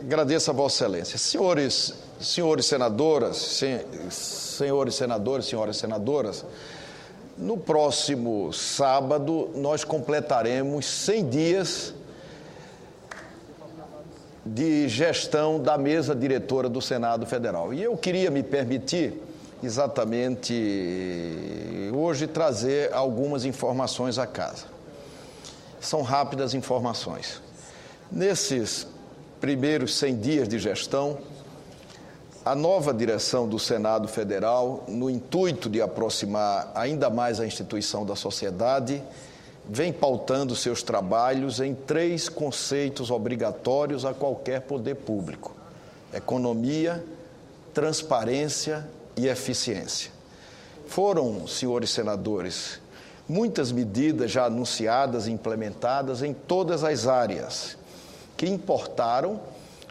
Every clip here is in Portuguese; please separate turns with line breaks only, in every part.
Agradeço a Vossa Excelência. Senhores senadoras, senhores senadores, senhoras senadoras, no próximo sábado nós completaremos 100 dias de gestão da mesa diretora do Senado Federal. E eu queria me permitir, exatamente hoje, trazer algumas informações à casa. São rápidas informações. Nesses primeiros 100 dias de gestão, a nova direção do Senado Federal, no intuito de aproximar ainda mais a instituição da sociedade, vem pautando seus trabalhos em 3 conceitos obrigatórios a qualquer poder público: economia, transparência e eficiência. Foram, senhores senadores, muitas medidas já anunciadas e implementadas em todas as áreas, que importaram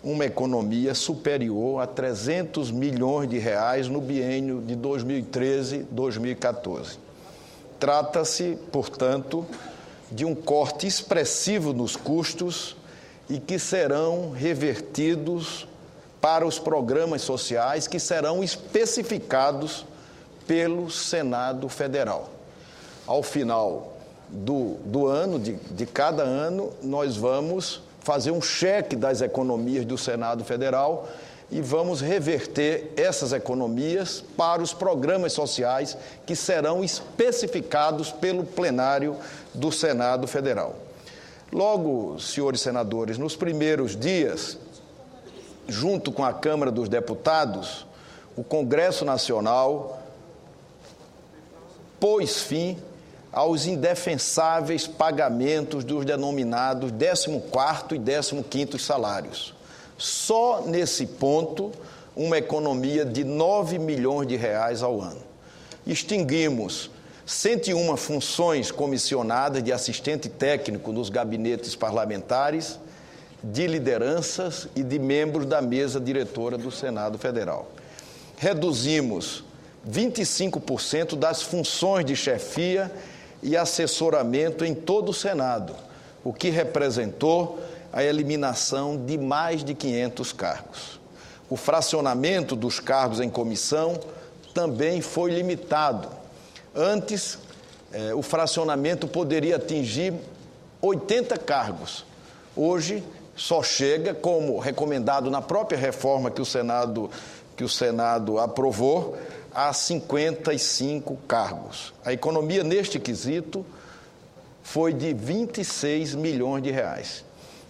uma economia superior a 300 milhões de reais no biênio de 2013-2014. Trata-se, portanto, de um corte expressivo nos custos e que serão revertidos para os programas sociais que serão especificados pelo Senado Federal. Ao final do ano, de cada ano, nós vamos fazer um cheque das economias do Senado Federal e vamos reverter essas economias para os programas sociais que serão especificados pelo plenário do Senado Federal. Logo, senhores senadores, nos primeiros dias, junto com a Câmara dos Deputados, o Congresso Nacional pôs fim aos indefensáveis pagamentos dos denominados 14º e 15º salários. Só nesse ponto, uma economia de 9 milhões de reais ao ano. Extinguimos 101 funções comissionadas de assistente técnico nos gabinetes parlamentares, de lideranças e de membros da mesa diretora do Senado Federal. Reduzimos 25% das funções de chefia e assessoramento em todo o Senado, o que representou a eliminação de mais de 500 cargos. O fracionamento dos cargos em comissão também foi limitado. Antes, o fracionamento poderia atingir 80 cargos. Hoje, só chega, como recomendado na própria reforma que o Senado aprovou, a 55 cargos. A economia neste quesito foi de 26 milhões de reais.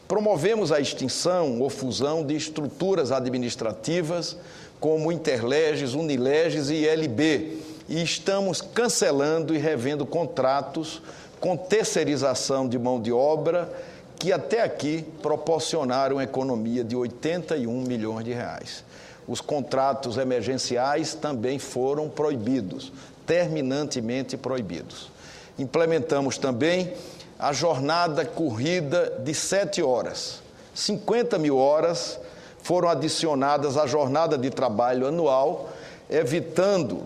Promovemos a extinção ou fusão de estruturas administrativas como Interleges, Unileges e ILB, e estamos cancelando e revendo contratos com terceirização de mão de obra que até aqui proporcionaram economia de 81 milhões de reais. Os contratos emergenciais também foram proibidos, terminantemente proibidos. Implementamos também a jornada corrida de 7 horas. 50 mil horas foram adicionadas à jornada de trabalho anual, evitando,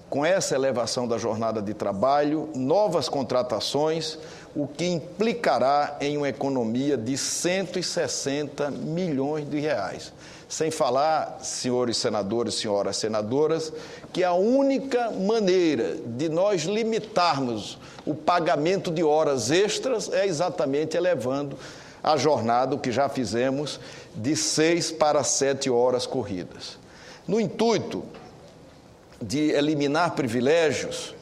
com essa elevação da jornada de trabalho, novas contratações, o que implicará em uma economia de 160 milhões de reais. Sem falar, senhores senadores, senhoras senadoras, que a única maneira de nós limitarmos o pagamento de horas extras é exatamente elevando a jornada, o que já fizemos, de 6 para 7 horas corridas. No intuito de eliminar privilégios,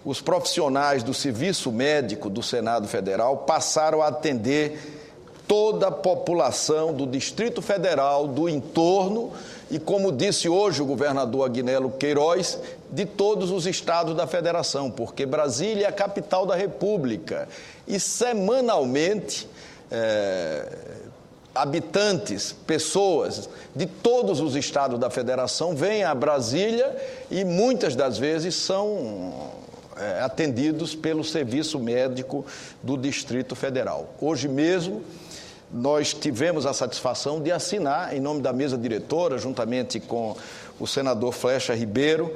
os profissionais do serviço médico do Senado Federal passaram a atender toda a população do Distrito Federal, do entorno e, como disse hoje o governador Agnello Queiroz, de todos os estados da federação, porque Brasília é a capital da República e semanalmente habitantes, pessoas de todos os estados da federação vêm a Brasília e muitas das vezes são atendidos pelo serviço médico do Distrito Federal. Hoje mesmo, nós tivemos a satisfação de assinar, em nome da mesa diretora, juntamente com o senador Flecha Ribeiro,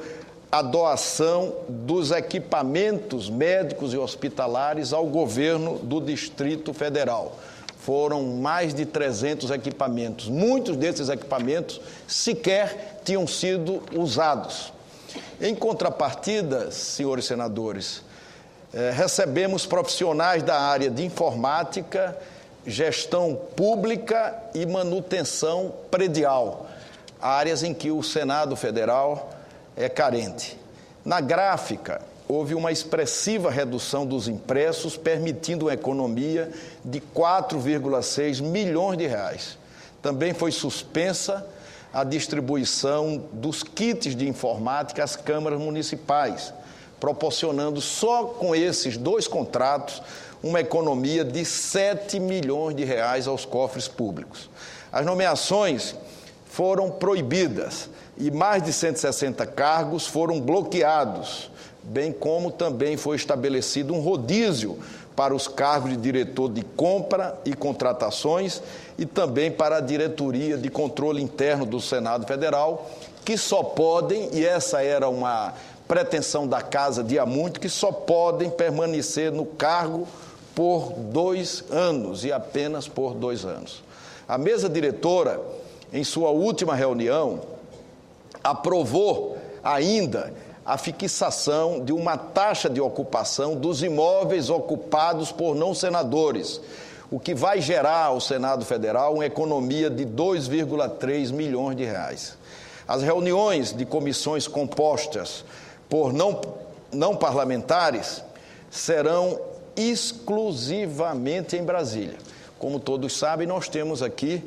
a doação dos equipamentos médicos e hospitalares ao governo do Distrito Federal. foram mais de 300 equipamentos. Muitos desses equipamentos sequer tinham sido usados. Em contrapartida, senhores senadores, recebemos profissionais da área de informática, gestão pública e manutenção predial, áreas em que o Senado Federal é carente. Na gráfica, houve uma expressiva redução dos impressos, permitindo uma economia de 4,6 milhões de reais. Também foi suspensa a distribuição dos kits de informática às câmaras municipais, proporcionando só com esses 2 contratos uma economia de 7 milhões de reais aos cofres públicos. As nomeações foram proibidas e mais de 160 cargos foram bloqueados, bem como também foi estabelecido um rodízio para os cargos de diretor de compra e contratações e também para a diretoria de controle interno do Senado Federal, que só podem, e essa era uma pretensão da casa de há muito, que só podem permanecer no cargo por 2 anos e apenas por 2 anos. A mesa diretora, em sua última reunião, aprovou ainda a fixação de uma taxa de ocupação dos imóveis ocupados por não senadores, o que vai gerar ao Senado Federal uma economia de 2,3 milhões de reais. As reuniões de comissões compostas por não parlamentares serão exclusivamente em Brasília. Como todos sabem, nós temos aqui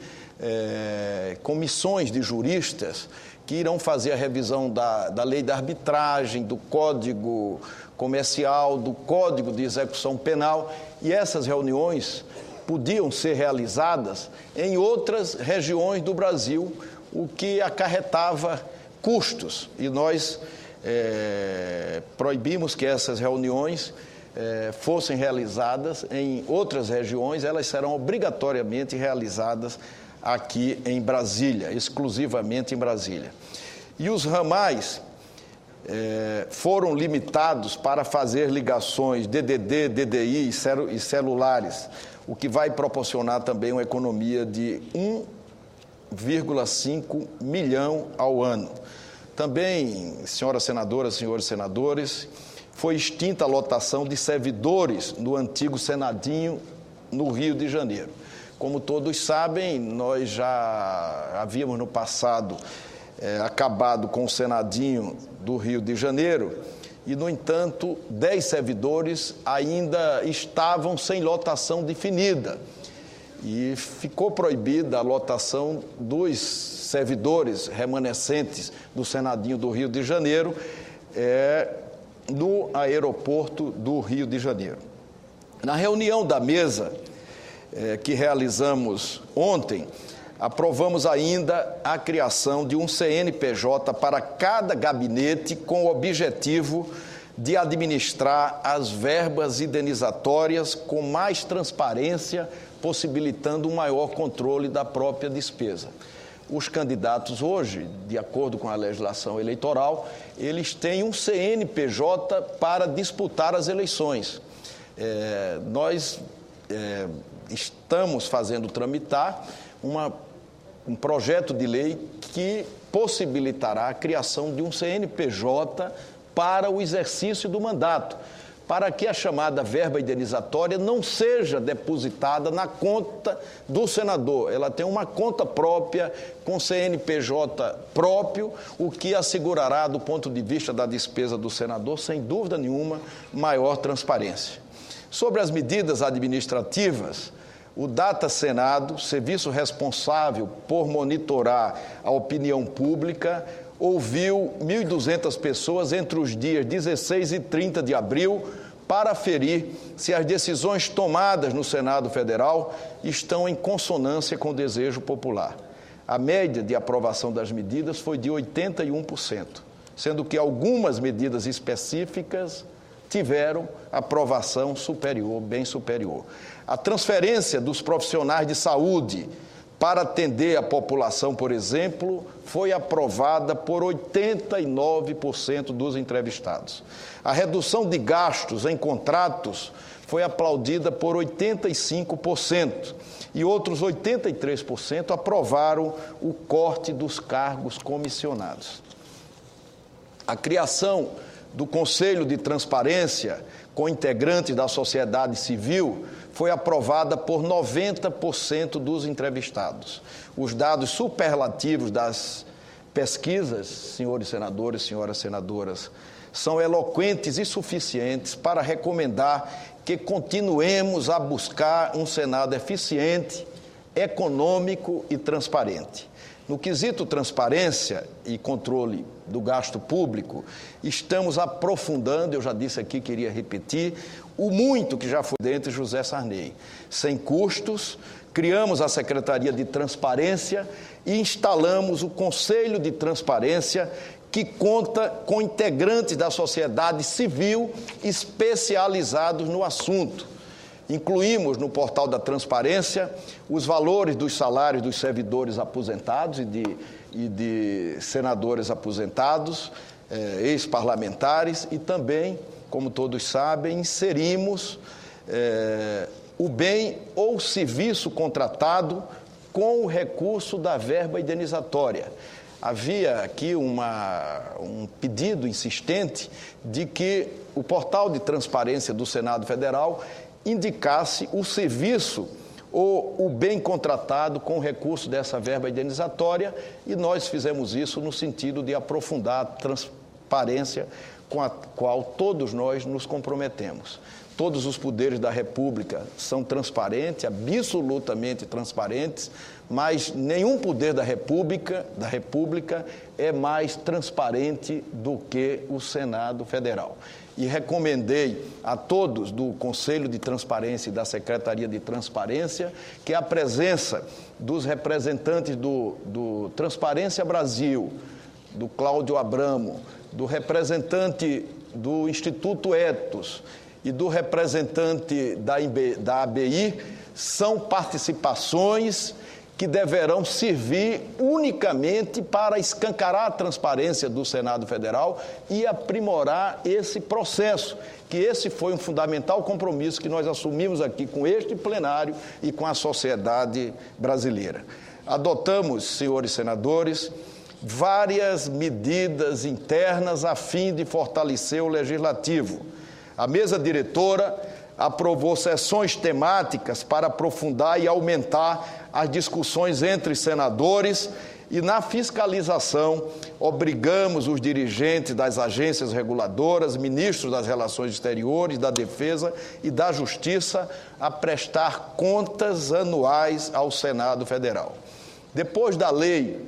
comissões de juristas que irão fazer a revisão da lei da arbitragem, do Código Comercial, do Código de Execução Penal, e essas reuniões podiam ser realizadas em outras regiões do Brasil, o que acarretava custos, e nós proibimos que essas reuniões fossem realizadas em outras regiões. Elas serão obrigatoriamente realizadas aqui em Brasília, exclusivamente em Brasília. E os ramais foram limitados para fazer ligações DDD, DDI e celulares, o que vai proporcionar também uma economia de 1,5 milhão ao ano. Também, senhoras senadoras, senhores senadores, foi extinta a lotação de servidores no antigo Senadinho, no Rio de Janeiro. Como todos sabem, nós já havíamos no passado acabado com o Senadinho do Rio de Janeiro e, no entanto, 10 servidores ainda estavam sem lotação definida e ficou proibida a lotação dos servidores remanescentes do Senadinho do Rio de Janeiro no aeroporto do Rio de Janeiro. Na reunião da mesa que realizamos ontem, aprovamos ainda a criação de um CNPJ para cada gabinete com o objetivo de administrar as verbas indenizatórias com mais transparência, possibilitando um maior controle da própria despesa. Os candidatos hoje, de acordo com a legislação eleitoral, eles têm um CNPJ para disputar as eleições. Nós estamos fazendo tramitar um projeto de lei que possibilitará a criação de um CNPJ para o exercício do mandato, para que a chamada verba indenizatória não seja depositada na conta do senador. Ela tem uma conta própria, com CNPJ próprio, o que assegurará, do ponto de vista da despesa do senador, sem dúvida nenhuma, maior transparência. Sobre as medidas administrativas, o Data Senado, serviço responsável por monitorar a opinião pública, ouviu 1.200 pessoas entre os dias 16 e 30 de abril para aferir se as decisões tomadas no Senado Federal estão em consonância com o desejo popular. A média de aprovação das medidas foi de 81%, sendo que algumas medidas específicas tiveram aprovação superior, bem superior. A transferência dos profissionais de saúde para atender a população, por exemplo, foi aprovada por 89% dos entrevistados. A redução de gastos em contratos foi aplaudida por 85%. e outros 83% aprovaram o corte dos cargos comissionados. A criação do Conselho de Transparência, com integrantes da sociedade civil, foi aprovada por 90% dos entrevistados. Os dados superlativos das pesquisas, senhores senadores, senhoras senadoras, são eloquentes e suficientes para recomendar que continuemos a buscar um Senado eficiente, econômico e transparente. No quesito transparência e controle do gasto público, estamos aprofundando, eu já disse aqui, queria repetir, o muito que já foi dentro de José Sarney. Sem custos, criamos a Secretaria de Transparência e instalamos o Conselho de Transparência, que conta com integrantes da sociedade civil especializados no assunto. Incluímos no portal da transparência os valores dos salários dos servidores aposentados e de senadores aposentados, ex-parlamentares, e também, como todos sabem, inserimos o bem ou serviço contratado com o recurso da verba indenizatória. Havia aqui um pedido insistente de que o portal de transparência do Senado Federal indicasse o serviço ou o bem contratado com o recurso dessa verba indenizatória, e nós fizemos isso no sentido de aprofundar a transparência com a qual todos nós nos comprometemos. Todos os poderes da República são transparentes, absolutamente transparentes, mas nenhum poder da República é mais transparente do que o Senado Federal. E recomendei a todos do Conselho de Transparência e da Secretaria de Transparência que a presença dos representantes do Transparência Brasil, do Cláudio Abramo, do representante do Instituto Ethos e do representante da ABI, são participações que deverão servir unicamente para escancarar a transparência do Senado Federal e aprimorar esse processo, que esse foi um fundamental compromisso que nós assumimos aqui com este plenário e com a sociedade brasileira. Adotamos, senhores senadores, várias medidas internas a fim de fortalecer o Legislativo. A mesa diretora aprovou sessões temáticas para aprofundar e aumentar as discussões entre senadores, e na fiscalização obrigamos os dirigentes das agências reguladoras, ministros das Relações Exteriores, da Defesa e da Justiça a prestar contas anuais ao Senado Federal. Depois da lei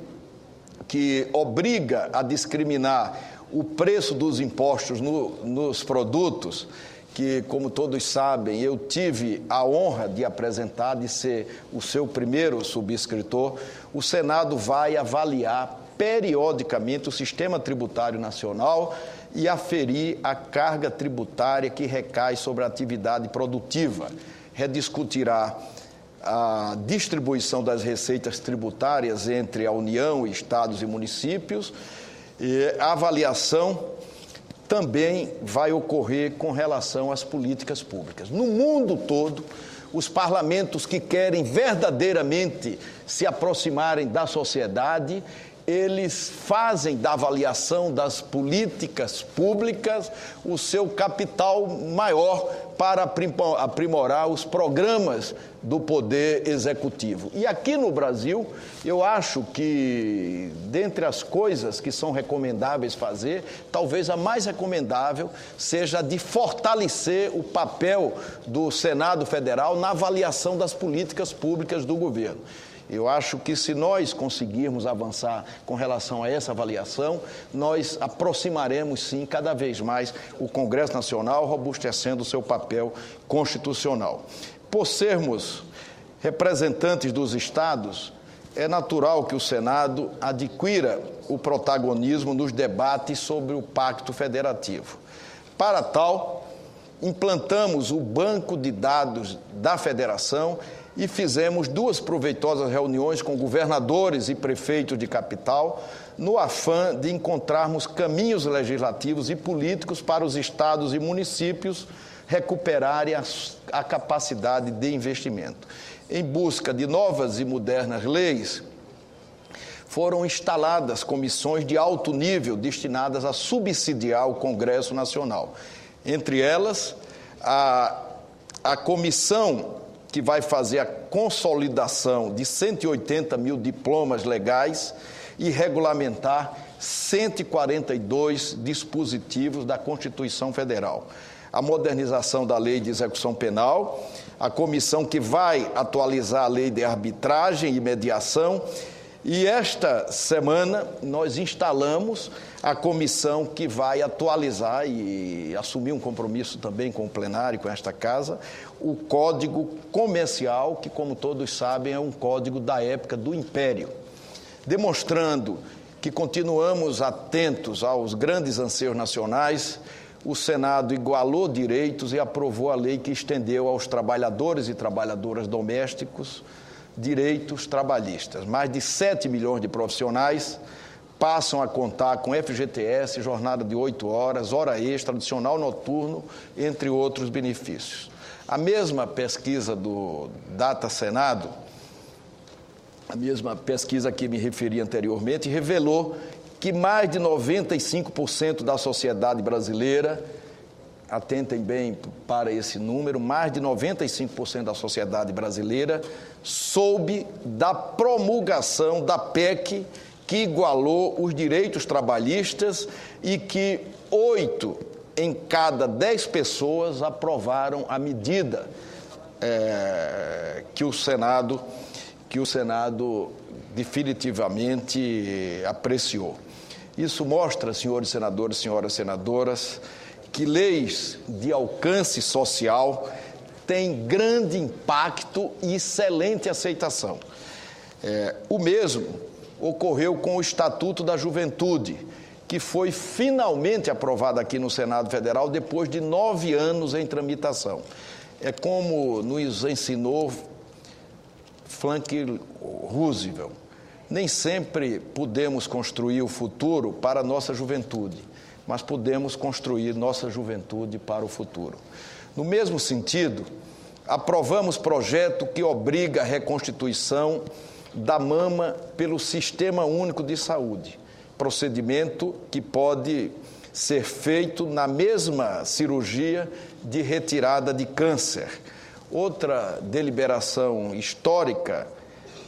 que obriga a discriminar o preço dos impostos nos produtos, que, como todos sabem, eu tive a honra de apresentar, de ser o seu primeiro subscritor, o Senado vai avaliar periodicamente o sistema tributário nacional e aferir a carga tributária que recai sobre a atividade produtiva. Rediscutirá a distribuição das receitas tributárias entre a União, estados e municípios, e a avaliação também vai ocorrer com relação às políticas públicas. No mundo todo, os parlamentos que querem verdadeiramente se aproximarem da sociedade, eles fazem da avaliação das políticas públicas o seu capital maior para aprimorar os programas do poder executivo. E aqui no Brasil, eu acho que, dentre as coisas que são recomendáveis fazer, talvez a mais recomendável seja a de fortalecer o papel do Senado Federal na avaliação das políticas públicas do governo. Eu acho que, se nós conseguirmos avançar com relação a essa avaliação, nós aproximaremos, sim, cada vez mais o Congresso Nacional, robustecendo o seu papel constitucional. Por sermos representantes dos estados, é natural que o Senado adquira o protagonismo nos debates sobre o Pacto Federativo. Para tal, implantamos o banco de dados da Federação e fizemos 2 proveitosas reuniões com governadores e prefeitos de capital, no afã de encontrarmos caminhos legislativos e políticos para os estados e municípios recuperarem a capacidade de investimento. Em busca de novas e modernas leis, foram instaladas comissões de alto nível destinadas a subsidiar o Congresso Nacional. Entre elas, a comissão que vai fazer a consolidação de 180 mil diplomas legais e regulamentar 142 dispositivos da Constituição Federal. A modernização da Lei de Execução Penal, a comissão que vai atualizar a Lei de Arbitragem e Mediação, e esta semana nós instalamos a comissão que vai atualizar e assumir um compromisso também com o plenário, com esta casa, o Código Comercial, que, como todos sabem, é um código da época do Império, demonstrando que continuamos atentos aos grandes anseios nacionais. O Senado igualou direitos e aprovou a lei que estendeu aos trabalhadores e trabalhadoras domésticos direitos trabalhistas. Mais de 7 milhões de profissionais passam a contar com FGTS, jornada de 8 horas, hora extra, adicional noturno, entre outros benefícios. A mesma pesquisa do Data Senado, a mesma pesquisa a que me referi anteriormente, revelou que mais de 95% da sociedade brasileira, atentem bem para esse número, mais de 95% da sociedade brasileira soube da promulgação da PEC que igualou os direitos trabalhistas e que 8 em cada 10 pessoas aprovaram a medida que o Senado definitivamente apreciou. Isso mostra, senhores senadores, senhoras senadoras, que leis de alcance social têm grande impacto e excelente aceitação. O mesmo ocorreu com o Estatuto da Juventude, que foi finalmente aprovado aqui no Senado Federal depois de 9 anos em tramitação. É como nos ensinou Franklin Roosevelt: nem sempre podemos construir o futuro para a nossa juventude, mas podemos construir nossa juventude para o futuro. No mesmo sentido, aprovamos projeto que obriga a reconstituição da mama pelo Sistema Único de Saúde, procedimento que pode ser feito na mesma cirurgia de retirada de câncer. Outra deliberação histórica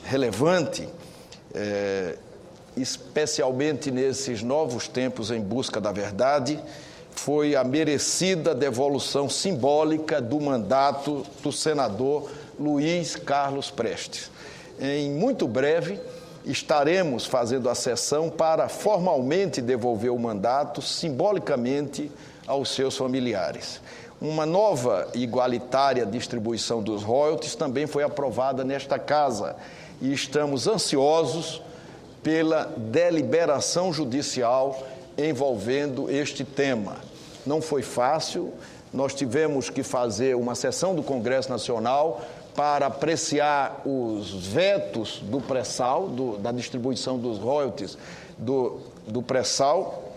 relevante, especialmente nesses novos tempos em busca da verdade, foi a merecida devolução simbólica do mandato do senador Luiz Carlos Prestes. Em muito breve, estaremos fazendo a sessão para formalmente devolver o mandato simbolicamente aos seus familiares. Uma nova e igualitária distribuição dos royalties também foi aprovada nesta casa e estamos ansiosos pela deliberação judicial envolvendo este tema. Não foi fácil, nós tivemos que fazer uma sessão do Congresso Nacional para apreciar os vetos do pré-sal, da distribuição dos royalties do pré-sal,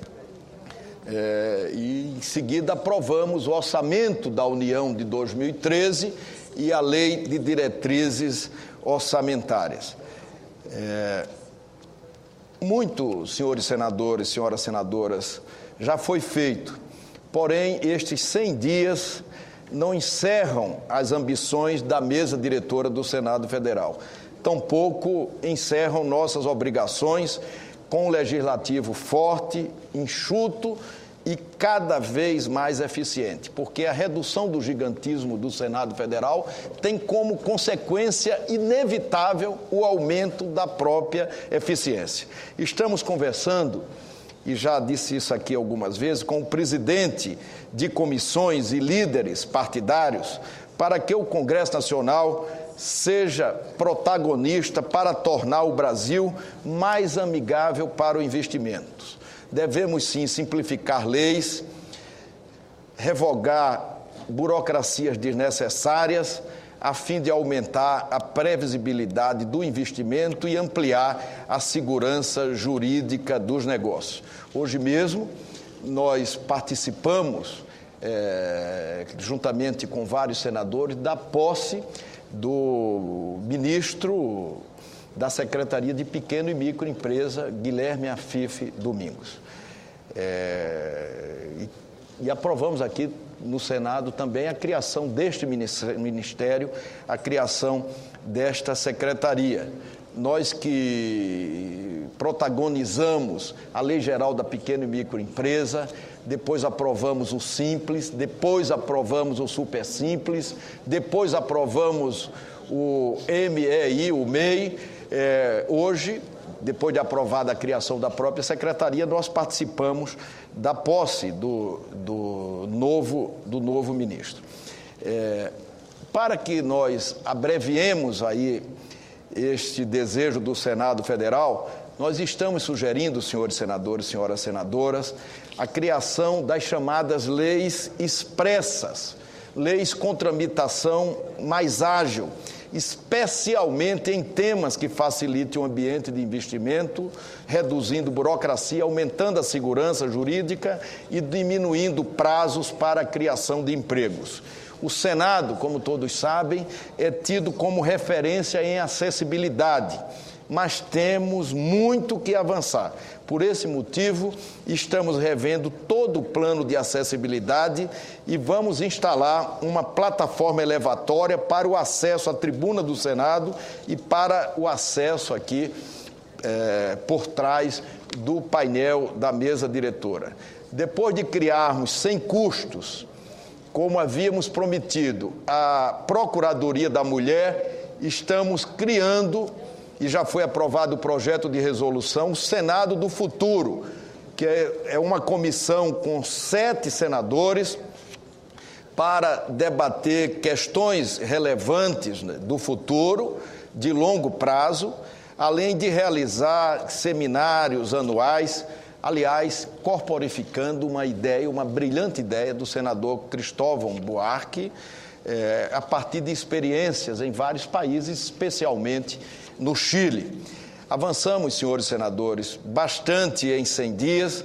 e em seguida aprovamos o orçamento da União de 2013 e a Lei de Diretrizes Orçamentárias. Muito, senhores senadores, senhoras senadoras, já foi feito, porém estes 100 dias não encerram as ambições da mesa diretora do Senado Federal. Tampouco encerram nossas obrigações com um legislativo forte, enxuto e cada vez mais eficiente, porque a redução do gigantismo do Senado Federal tem como consequência inevitável o aumento da própria eficiência. Estamos conversando, e já disse isso aqui algumas vezes, com o presidente de comissões e líderes partidários, para que o Congresso Nacional seja protagonista para tornar o Brasil mais amigável para o investimento. Devemos, sim, simplificar leis, revogar burocracias desnecessárias, a fim de aumentar a previsibilidade do investimento e ampliar a segurança jurídica dos negócios. Hoje mesmo, nós participamos juntamente com vários senadores, da posse do ministro da Secretaria de Pequeno e Microempresa, Guilherme Afife Domingos. E aprovamos aqui no Senado também a criação deste ministério, a criação desta secretaria. Nós que protagonizamos a Lei Geral da Pequena e Microempresa, depois aprovamos o Simples, depois aprovamos o Super Simples, depois aprovamos o MEI, o MEI. Hoje, depois de aprovada a criação da própria secretaria, nós participamos da posse do novo ministro. Para que nós abreviemos aí este desejo do Senado Federal, nós estamos sugerindo, senhores senadores, senhoras senadoras, a criação das chamadas leis expressas, leis com tramitação mais ágil, especialmente em temas que facilitem o ambiente de investimento, reduzindo burocracia, aumentando a segurança jurídica e diminuindo prazos para a criação de empregos. O Senado, como todos sabem, é tido como referência em acessibilidade, mas temos muito que avançar. Por esse motivo, estamos revendo todo o plano de acessibilidade e vamos instalar uma plataforma elevatória para o acesso à tribuna do Senado e para o acesso aqui por trás do painel da mesa diretora. Depois de criarmos sem custos, como havíamos prometido, a Procuradoria da Mulher, estamos criando, e já foi aprovado o projeto de resolução, o Senado do Futuro, que é uma comissão com 7 senadores para debater questões relevantes, né, do futuro, de longo prazo, além de realizar seminários anuais, aliás, corporificando uma ideia, uma brilhante ideia do senador Cristóvão Buarque, a partir de experiências em vários países, especialmente no Chile. Avançamos, senhores senadores, bastante em 100 dias,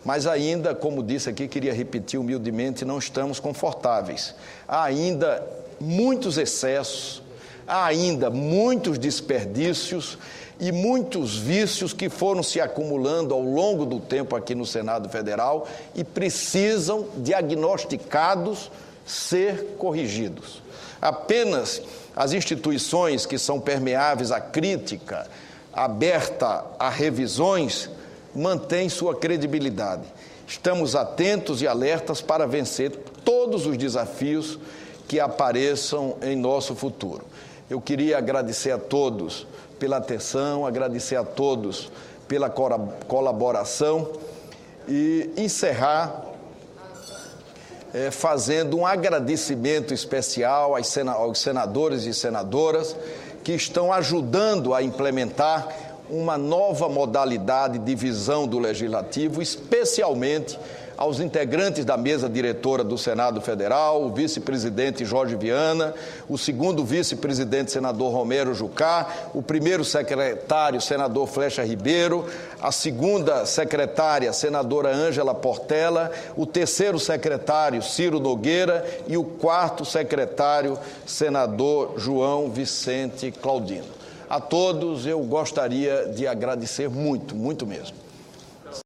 mas ainda, como disse aqui, queria repetir humildemente, não estamos confortáveis. Há ainda muitos excessos, há ainda muitos desperdícios e muitos vícios que foram se acumulando ao longo do tempo aqui no Senado Federal e precisam, diagnosticados, ser corrigidos. Apenas as instituições que são permeáveis à crítica, aberta a revisões, mantêm sua credibilidade. Estamos atentos e alertas para vencer todos os desafios que apareçam em nosso futuro. Eu queria agradecer a todos pela atenção, agradecer a todos pela colaboração e encerrar fazendo um agradecimento especial aos senadores e senadoras que estão ajudando a implementar uma nova modalidade de visão do Legislativo, especialmente aos integrantes da mesa diretora do Senado Federal, o vice-presidente Jorge Viana, o segundo vice-presidente, senador Romero Jucá, o primeiro secretário, senador Flecha Ribeiro, a segunda secretária, senadora Ângela Portela, o terceiro secretário, Ciro Nogueira, e o quarto secretário, senador João Vicente Claudino. A todos eu gostaria de agradecer muito, muito mesmo.